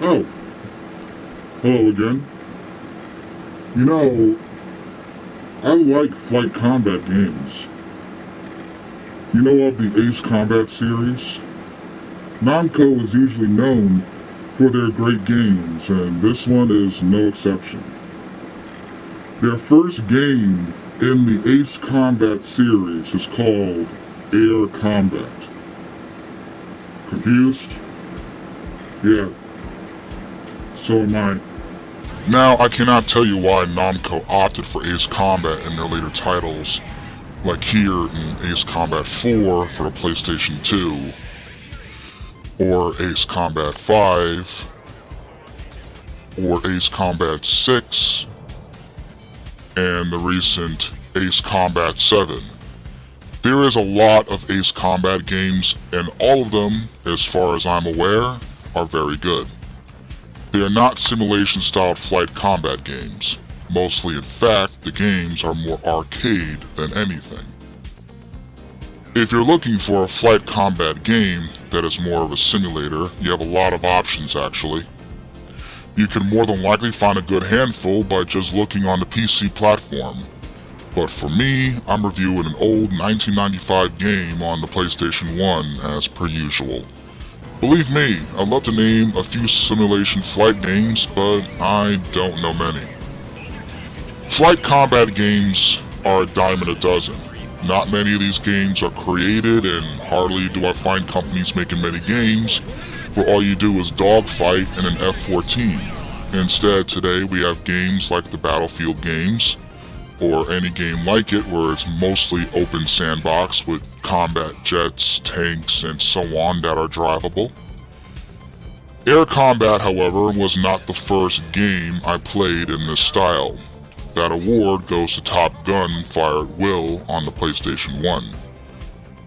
Oh, hello again. You know, I like flight combat games. You know of the Ace Combat series? Namco is usually known for their great games, and this one is no exception. Their first game in the Ace Combat series is called Air Combat. Confused? Yeah, so am I. Now, I cannot tell you why Namco opted for Ace Combat in their later titles, like here in Ace Combat 4 for the PlayStation 2, or Ace Combat 5, or Ace Combat 6, and the recent Ace Combat 7. There is a lot of Ace Combat games, and all of them, as far as I'm aware, are very good. They are not simulation-style flight combat games. Mostly, in fact, the games are more arcade than anything. If you're looking for a flight combat game that is more of a simulator, you have a lot of options actually. You can more than likely find a good handful by just looking on the PC platform. But for me, I'm reviewing an old 1995 game on the PlayStation 1 as per usual. Believe me, I'd love to name a few simulation flight games, but I don't know many. Flight combat games are a dime a dozen. Not many of these games are created, and hardly do I find companies making many games where all you do is dogfight in an F-14. Instead, today we have games like the Battlefield games, or any game like it where it's mostly open sandbox with combat jets, tanks, and so on that are drivable. Air Combat, however, was not the first game I played in this style. That award goes to Top Gun Fire at Will on the PlayStation 1.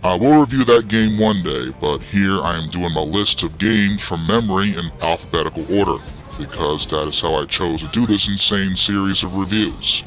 I will review that game one day, but here I am doing my list of games from memory in alphabetical order, because that is how I chose to do this insane series of reviews.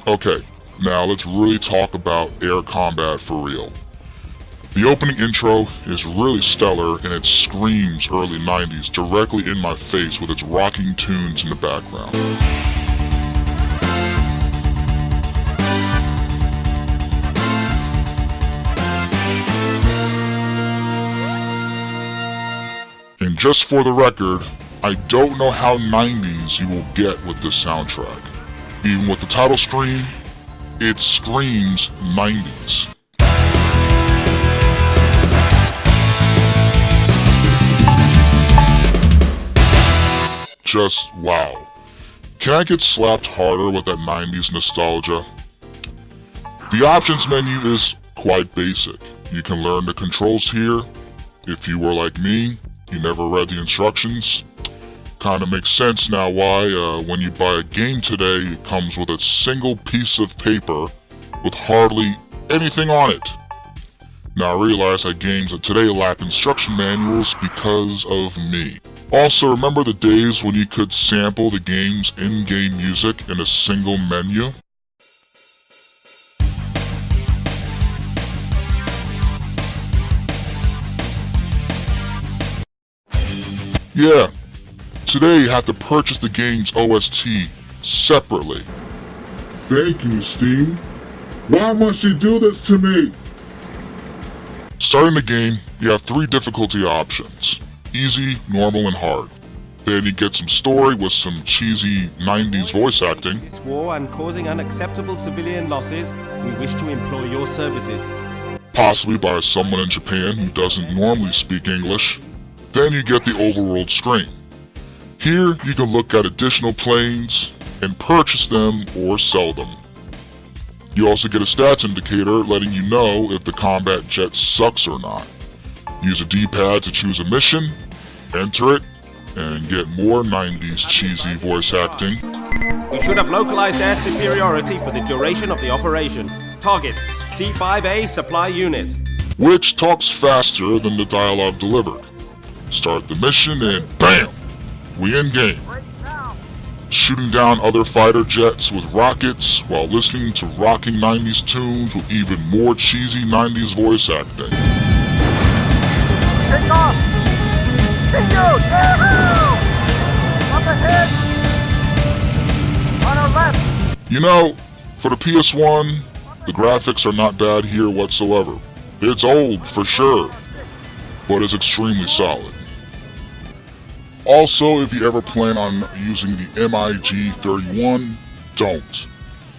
Okay, now let's really talk about Air Combat for real. The opening intro is really stellar and it screams early 90s directly in my face with its rocking tunes in the background. And just for the record, I don't know how 90s you will get with this soundtrack. Even with the title screen, it screams 90s. Just wow. Can I get slapped harder with that 90s nostalgia? The options menu is quite basic. You can learn the controls here. If you were like me, you never read the instructions. Kinda makes sense now why, when you buy a game today, it comes with a single piece of paper with hardly anything on it. Now I realize that games of today lack instruction manuals because of me. Also, remember the days when you could sample the game's in-game music in a single menu? Yeah. Today you have to purchase the game's OST separately. Thank you, Steam. Why must you do this to me? Starting the game, you have 3 difficulty options. Easy, normal, and hard. Then you get some story with some cheesy 90s voice acting. This war and causing unacceptable civilian losses, we wish to employ your services. Possibly by someone in Japan who doesn't normally speak English. Then you get the overworld screen. Here, you can look at additional planes and purchase them or sell them. You also get a stats indicator letting you know if the combat jet sucks or not. Use a D-pad to choose a mission, enter it, and get more 90s cheesy voice acting. We should have localized air superiority for the duration of the operation. Target, C5A supply unit. Which talks faster than the dialogue delivered. Start the mission and BAM! We in game. Shooting down other fighter jets with rockets while listening to rocking 90s tunes with even more cheesy 90s voice acting. Take off! Bingo! Yahoo! You know, for the PS1, the graphics are not bad here whatsoever. It's old, for sure, but it's extremely solid. Also, if you ever plan on using the MiG-31, don't.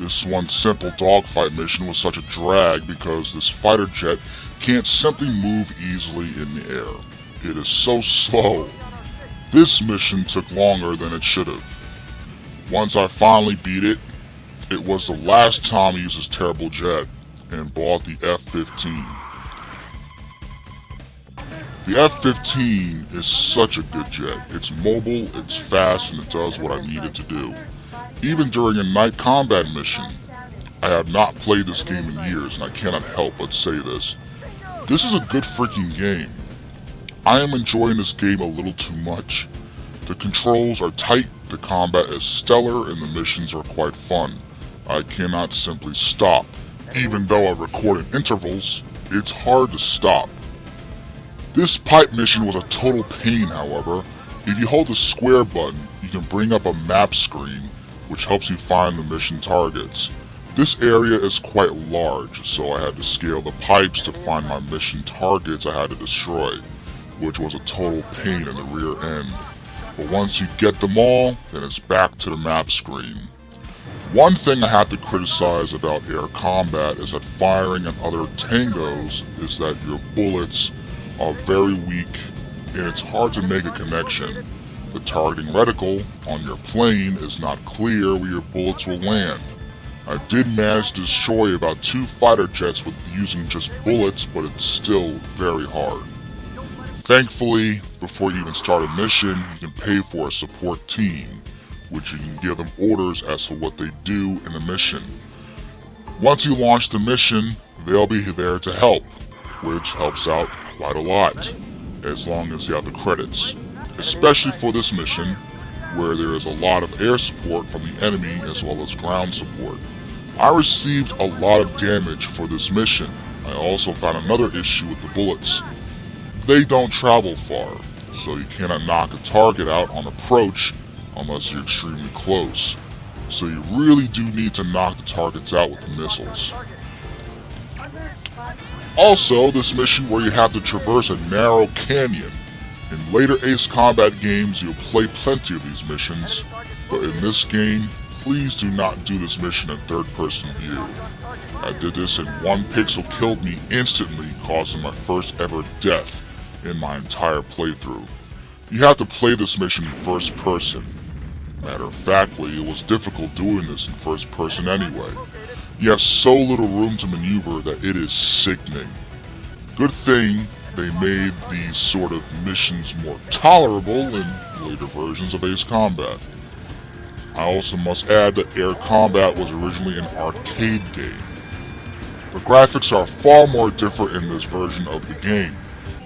This one simple dogfight mission was such a drag because this fighter jet can't simply move easily in the air. It is so slow. This mission took longer than it should have. Once I finally beat it, it was the last time I used this terrible jet and bought the F-15. The F-15 is such a good jet. It's mobile, it's fast, and it does what I need it to do. Even during a night combat mission, I have not played this game in years, and I cannot help but say this. This is a good freaking game. I am enjoying this game a little too much. The controls are tight, the combat is stellar, and the missions are quite fun. I cannot simply stop. Even though I record in intervals, it's hard to stop. This pipe mission was a total pain, however. If you hold the square button, you can bring up a map screen, which helps you find the mission targets. This area is quite large, so I had to scale the pipes to find my mission targets I had to destroy, which was a total pain in the rear end. But once you get them all, then it's back to the map screen. One thing I have to criticize about air combat is that firing at other tangos is that your bullets are very weak and it's hard to make a connection. The targeting reticle on your plane is not clear where your bullets will land. I did manage to destroy about 2 fighter jets with using just bullets, but it's still very hard. Thankfully, before you even start a mission, you can pay for a support team, which you can give them orders as to what they do in the mission. Once you launch the mission, they'll be there to help, which helps out quite a lot, as long as you have the credits. Especially for this mission, where there is a lot of air support from the enemy as well as ground support. I received a lot of damage for this mission. I also found another issue with the bullets. They don't travel far, so you cannot knock a target out on approach unless you're extremely close. So you really do need to knock the targets out with missiles. Also, this mission where you have to traverse a narrow canyon. In later Ace Combat games, you'll play plenty of these missions, but in this game, please do not do this mission in third-person view. I did this and one pixel killed me instantly, causing my first ever death in my entire playthrough. You have to play this mission in first person. Matter of factly, it was difficult doing this in first person anyway. You have so little room to maneuver that it is sickening. Good thing they made these sort of missions more tolerable in later versions of Ace Combat. I also must add that air combat was originally an arcade game. The graphics are far more different in this version of the game.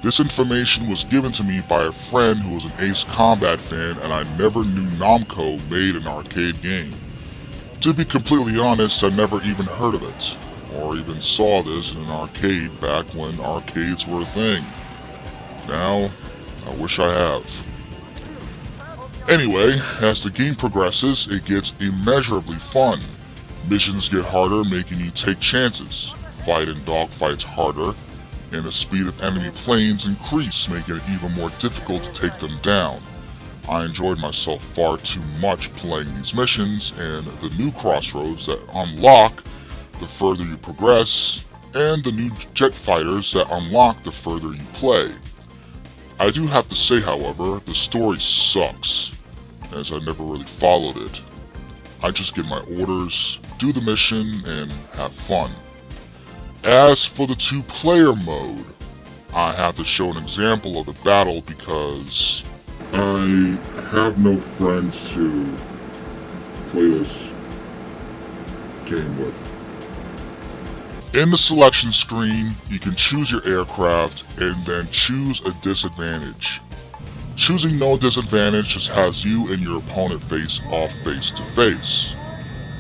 This information was given to me by a friend who was an Ace Combat fan, and I never knew Namco made an arcade game. To be completely honest, I never even heard of it, or even saw this in an arcade back when arcades were a thing. Now, I wish I have. Anyway, as the game progresses, it gets immeasurably fun. Missions get harder, making you take chances. Fight in dogfights harder, and the speed of enemy planes increase, making it even more difficult to take them down. I enjoyed myself far too much playing these missions, and the new crossroads that unlock the further you progress, and the new jet fighters that unlock the further you play. I do have to say, however, the story sucks, as I never really followed it. I just get my orders, do the mission, and have fun. As for the 2-player mode, I have to show an example of the battle because I have no friends to play this game with. in the selection screen, you can choose your aircraft and then choose a disadvantage. Choosing no disadvantage just has you and your opponent face off face to face.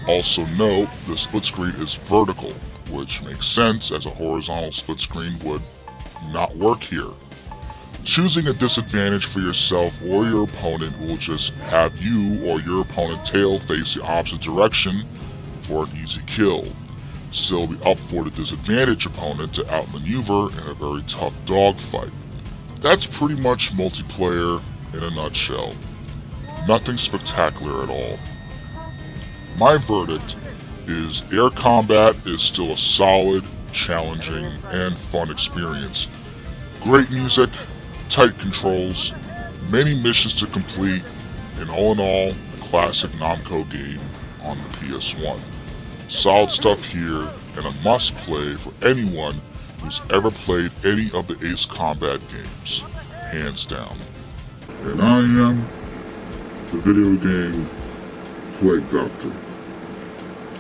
Also note, the split screen is vertical, which makes sense as a horizontal split screen would not work here. Choosing a disadvantage for yourself or your opponent will just have you or your opponent tail face the opposite direction for an easy kill. Still be up for the disadvantaged opponent to outmaneuver in a very tough dogfight. That's pretty much multiplayer in a nutshell. Nothing spectacular at all. My verdict is air combat is still a solid, challenging, and fun experience. Great music, tight controls, many missions to complete, and all in all, a classic Namco game on the PS1. Solid stuff here, and a must-play for anyone who's ever played any of the Ace Combat games, hands down. And I am the video game Plague Doctor.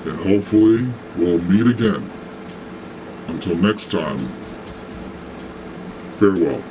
And hopefully we'll meet again. Until next time, farewell.